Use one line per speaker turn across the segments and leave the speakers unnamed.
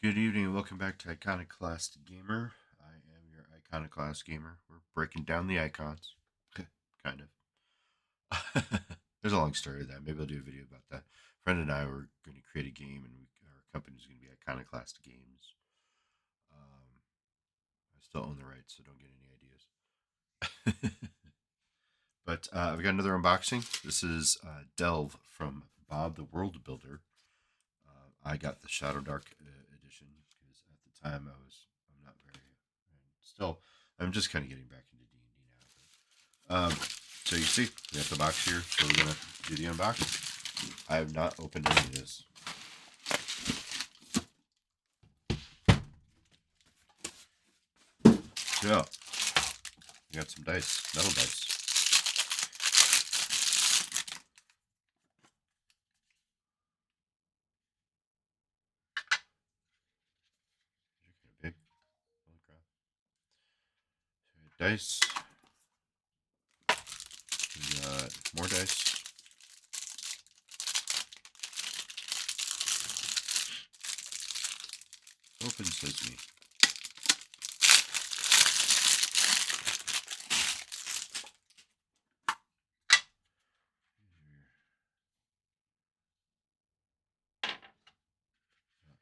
Good evening and welcome back to Iconoclast Gamer. I am your Iconoclast Gamer. We're breaking down the icons. Kind of. There's a long story to that. Maybe I'll do a video about that. A friend and I were going to create a game, and our company is going to be Iconoclast Games. I still own the rights, so don't get any ideas. But I've got another unboxing. This is Delve from Bob the World Builder. I got the Shadowdark edition because at the time I'm not very still I'm just kind of getting back into D&D now. So you see, we have the box here, so we're gonna do the unboxing. I have not opened any of this. So we got some dice, metal dice. They're kind of big. Holy crap! So we got dice. We got more dice. Open sesame.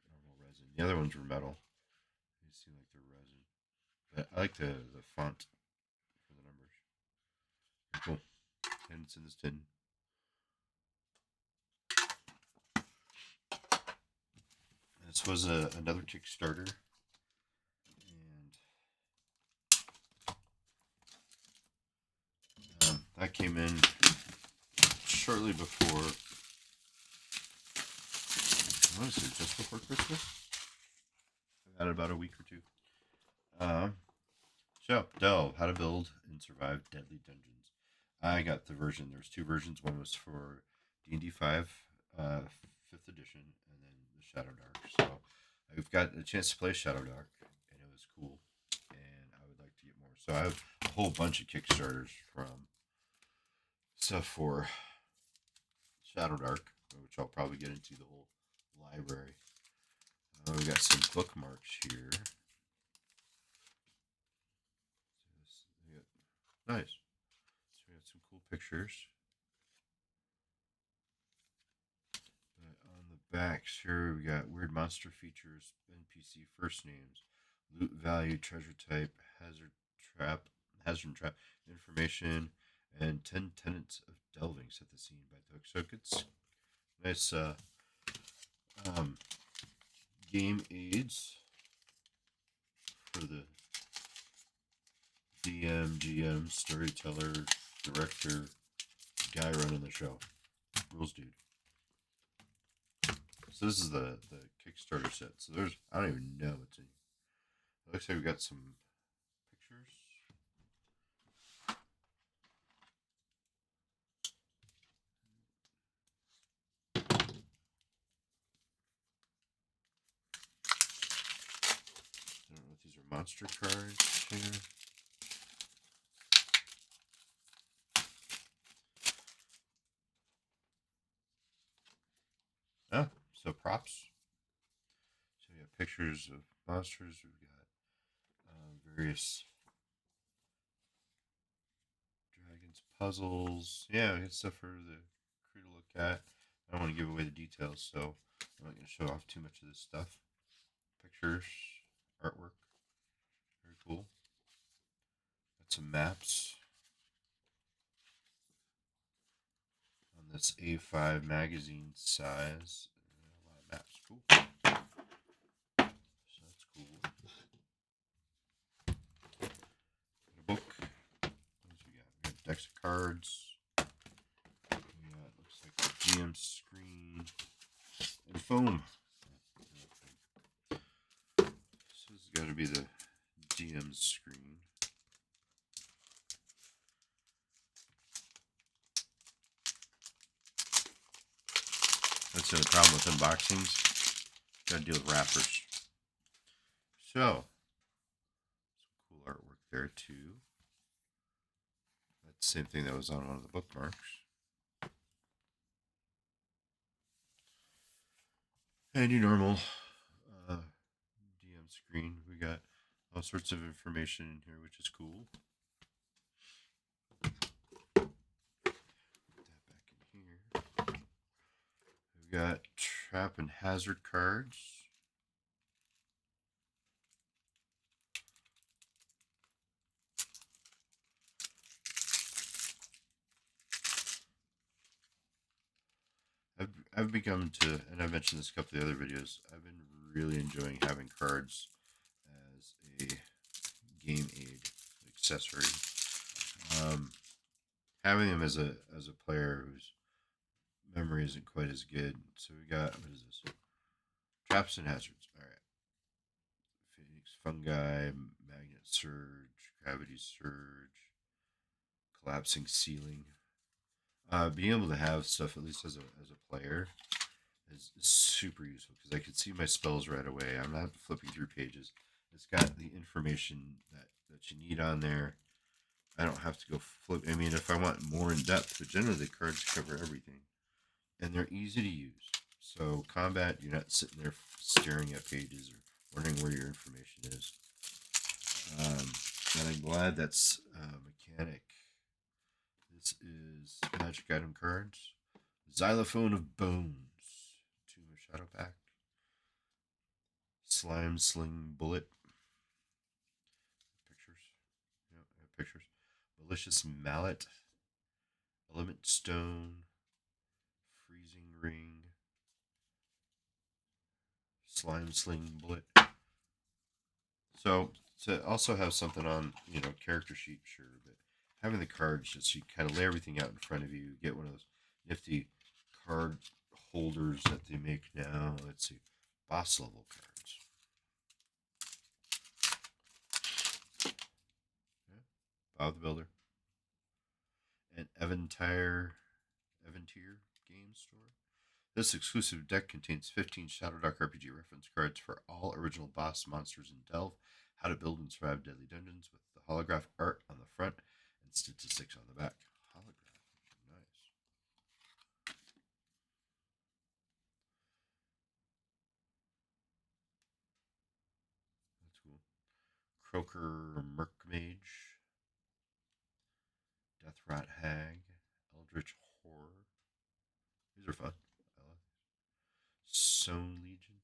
Normal resin. The other ones were metal. They seem like they're resin. But I like the font for the numbers. Cool. And it's in this tin. This was another Kickstarter, and that came in shortly before. What is it? Just before Christmas? I've had it about a week or two. So Delve: How to Build and Survive Deadly Dungeons. I got the version. There's two versions. One was for D&D 5, 5th edition, and then the Shadowdark. So I've got a chance to play Shadowdark, and it was cool. And I would like to get more. So I have a whole bunch of Kickstarters from stuff for Shadowdark, which I'll probably get into the whole library. We got some bookmarks here. Nice. So we got some cool pictures. But on the backs here, we got weird monster features, NPC first names, loot value, treasure type, hazard trap, information, and 10 tenets of delving set the scene by the hook. So it's nice um, game aids for the DM, GM, storyteller, director, guy running the show. Rules, dude. So this is the Kickstarter set. So there's, I don't even know what's in here. It looks like we got some pictures. I don't know if these are monster cards here. Oh, so props. So we have pictures of monsters. We've got various dragons, puzzles. Yeah, we got stuff for the crew to look at. I don't want to give away the details, so I'm not going to show off too much of this stuff. Pictures, artwork, very cool. Got some maps on this A5 magazine size. A lot of maps, cool. So that's cool. A book. What else we got? We got decks of cards. We got, looks like a GM screen and foam. So this has got to be the GM screen. That's the only problem with unboxings. Gotta deal with wrappers. So, some cool artwork there too. That's the same thing that was on one of the bookmarks. And your normal screen. We got all sorts of information in here, which is cool. Put that back in here. We got trap and hazard cards. I've become to, and I've mentioned this a couple of the other videos, I've been really enjoying having cards as a game aid accessory. Having them as a player whose memory isn't quite as good. So we got, what is this? Traps and hazards. All right. Phoenix fungi, magnet surge, gravity surge, collapsing ceiling. Being able to have stuff at least as a player is super useful because I can see my spells right away. I'm not flipping through pages. It's got the information that you need on there. I don't have to go flip. I mean, if I want more in depth, but generally the cards cover everything, and they're easy to use. So combat, you're not sitting there staring at pages or wondering where your information is. And I'm glad that's a mechanic. This is magic item cards. Xylophone of Bones, Tomb of Shadow Pact, Slime Sling Bullet. Pictures. Yep, I have pictures. Malicious Mallet, Element Stone, Freezing Ring, Slime Sling Bullet. So to also have something on, character sheet, sure, but having the cards just you kind of lay everything out in front of you, get one of those nifty card holders that they make now. Let's see, boss level cards. Yeah. Bob the Builder. And Eventier Game Store. This exclusive deck contains 15 Shadowdark RPG reference cards for all original boss monsters in Delve, how to build and survive deadly dungeons with the holographic art on the front and statistics on the back. Holographic, nice. That's cool. Croaker Merkmage, Deathrot Hag, Eldritch Horror. These are fun. I like these. Sown Legion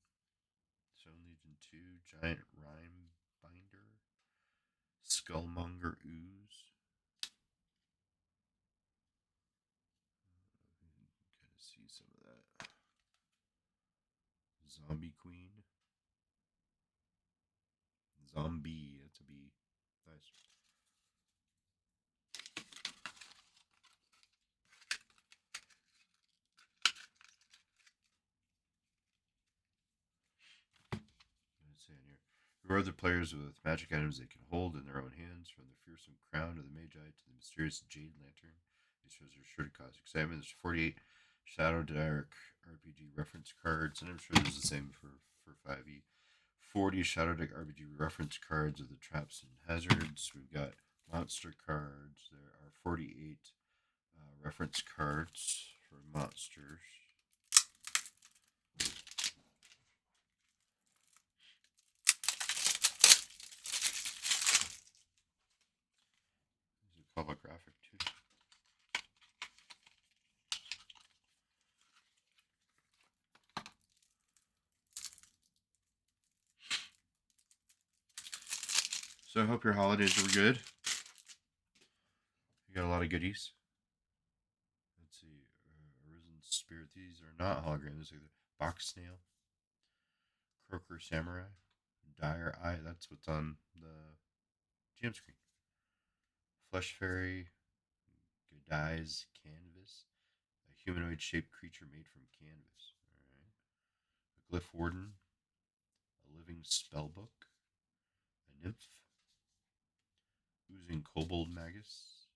2, Giant Rhyme Binder, Skullmonger Ooze. You can kind of see some of that. Zombie Queen. Zombie, that's a bee. Nice. Let's see on here. Reward the players with magic items they can hold in their own hands, from the fearsome crown of the Magi to the mysterious Jade Lantern. These treasures are sure to cause excitement. There's 48 Shadowdark RPG reference cards, and I'm sure there's the same for 5e. 40 Shadowdark RPG reference cards of the traps and hazards. We've got monster cards. There are 48 reference cards for monsters. These are holographic too. So I hope your holidays were good. You got a lot of goodies. Let's see. Arisen Spirit. These are not holograms. These are the Box Snail. Croaker Samurai. Dire Eye. That's what's on the GM screen. Flesh Fairy. Godai's Canvas. A humanoid shaped creature made from canvas. Alright. A Glyph Warden. A Living Spellbook. A Nymph. Oozing Kobold Magus.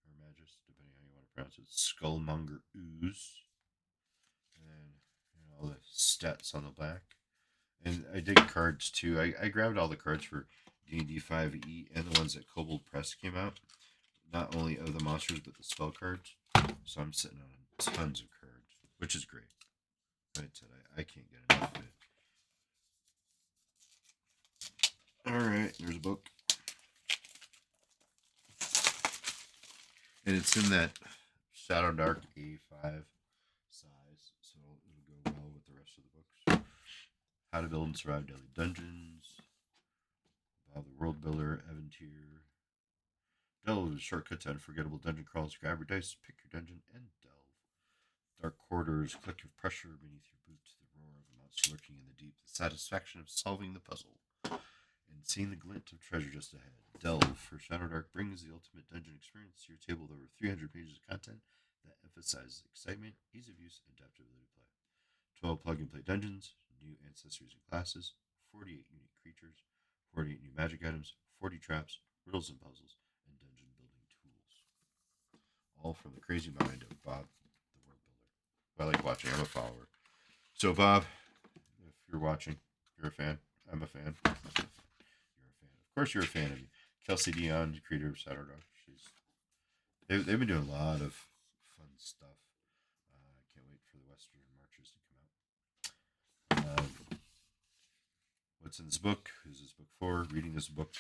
Or Magus, depending how you want to pronounce it. Skullmonger Ooze. And then all the stats on the back. And I dig cards too. I grabbed all the cards for D&D 5e and the ones that Kobold Press came out. Not only of the monsters, but the spell cards. So I'm sitting on tons of cards, which is great. Like I said, I can't get enough of it. All right, there's a book, and it's in that Shadowdark A5 size, so it'll go well with the rest of the books. How to Build and Survive Deadly Dungeons, Bob the World Builder, Evan Tier. Delve is shortcut to unforgettable dungeon crawls. Grab your dice, pick your dungeon, and delve. Dark corridors, click of pressure beneath your boots, the roar of a monster lurking in the deep, the satisfaction of solving the puzzle, and seeing the glint of treasure just ahead. Delve for Shadowdark brings the ultimate dungeon experience to your table with over 300 pages of content that emphasizes excitement, ease of use, and adaptability to play. 12 plug and play dungeons, new ancestries and classes, 48 unique creatures, 48 new magic items, 40 traps, riddles and puzzles, and dungeon building tools. All from the crazy mind of Bob, the World Builder. I like watching. I'm a follower. So, Bob, if you're watching, you're a fan. I'm a fan. You're a fan. Of course, you're a fan of me. Kelsey Dion, creator of Shadowdark. They've been doing a lot of fun stuff. I can't wait for the Western Marches to come out. What's in this book? Who's this book for? Reading this book.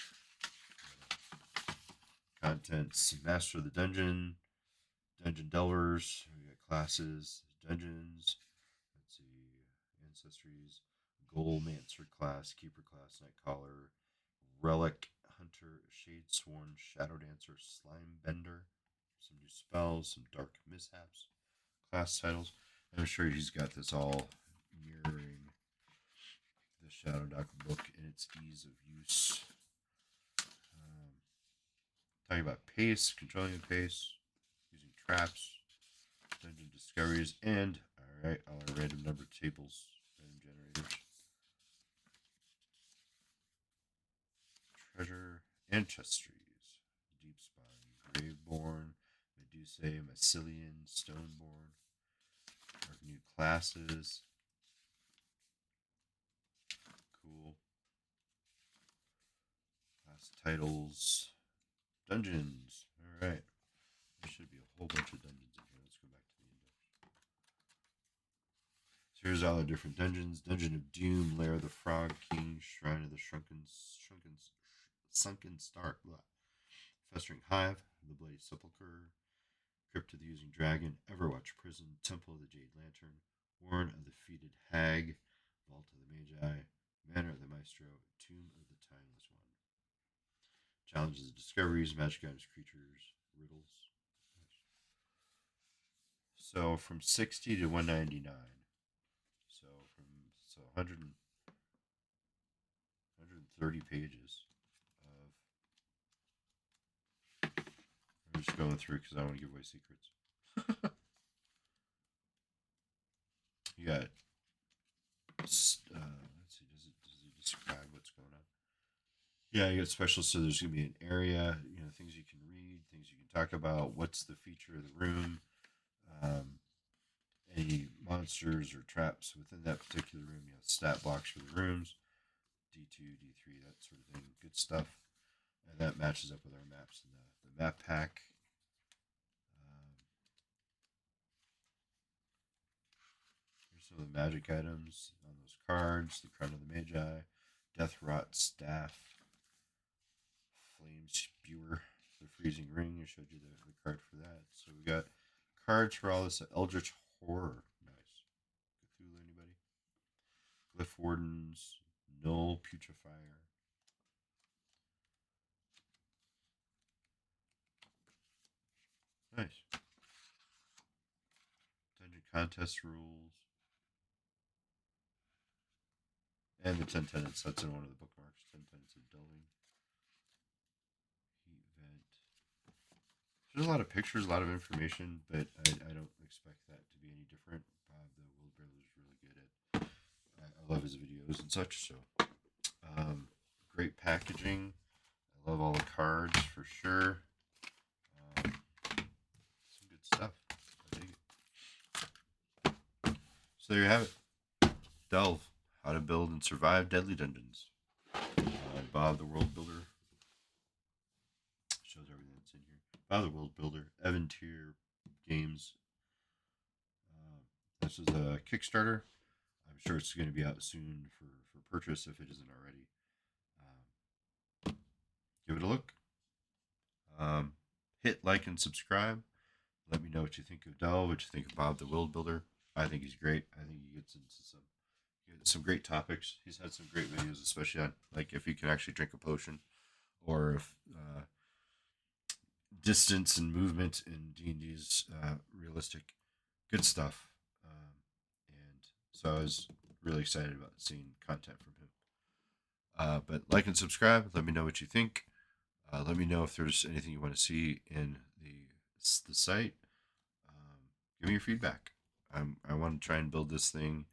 Contents: Master of the Dungeon, Dungeon Delvers. We got classes, dungeons. Let's see, ancestries, Goalmancer class, Keeper class, Nightcaller, Relic Hunter, Shade Sworn, Shadow Dancer, Slime Bender. Some new spells, some dark mishaps, class titles. And I'm sure he's got this all mirroring the Shadowdark book in its ease of use. Talking about pace, controlling the pace, using traps, dungeon discoveries, and alright, all our random number tables, random generators. Treasure, Ancestries, Deep Spine, Graveborn, Medusae, Mycelian, Stoneborn. Our new classes. Cool. Class titles. Dungeons. Alright. There should be a whole bunch of dungeons in here. Let's go back to the index. So here's all the different dungeons. Dungeon of Doom, Lair of the Frog King, Shrine of the Sunken Star, Festering Hive, The Bloody Sepulchre, Crypt of the Using Dragon, Everwatch Prison, Temple of the Jade Lantern, Warren of the Defeated Hag, Vault of the Magi, Manor of the Maestro, Tomb of the Timeless One. Challenges and discoveries, magic items, creatures, riddles. So from 60 to 199. So 130 pages of. I'm just going through because I don't want to give away secrets. You got. Let's see. Does it describe what's going on? Yeah, you got special. So there's gonna be an area. Things you can read, things you can talk about. What's the feature of the room? Any monsters or traps within that particular room. You have stat blocks for the rooms. D2, D3, that sort of thing. Good stuff. And that matches up with our maps in the map pack. Here's some of the magic items on those cards. The Crown of the Magi, Death Rot Staff, Flame Spewer, the Freezing Ring. I showed you the card for that. So we got cards for all this. Eldritch Horror. Nice. Cthulhu, anybody? Glyph Wardens, Null Putrefier. Nice. Dungeon contest rules. And the 10 tenets. That's in one of the bookmarks. 10 tenets of delving. Heat vent. There's a lot of pictures, a lot of information, but I don't expect that to be any different. Bob, the World Builder, is really good at. I love his videos and such. So, great packaging. I love all the cards for sure. Some good stuff. I dig it. So there you have it. Delve. How to Build and Survive Deadly Dungeons. Bob the World Builder. Shows everything that's in here. Bob the World Builder. Evan Tier Games. This is a Kickstarter. I'm sure it's going to be out soon for purchase if it isn't already. give it a look. Hit like and subscribe. Let me know what you think of Dell, what you think of Bob the World Builder. I think he's great. I think he gets into some great topics. He's had some great videos, especially on like if you can actually drink a potion, or if distance and movement in D&D's realistic. Good stuff. And so I was really excited about seeing content from him. But like and subscribe. Let me know what you think. Let me know if there's anything you want to see in the site. Give me your feedback. I want to try and build this thing.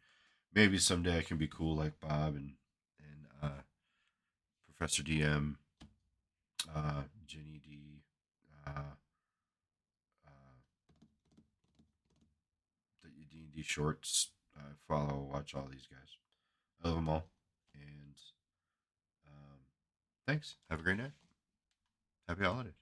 Maybe someday I can be cool like Bob and Professor DM, Jenny D, uh, the D&D shorts. Follow, watch all these guys. I love them all. And thanks. Have a great night. Happy holidays.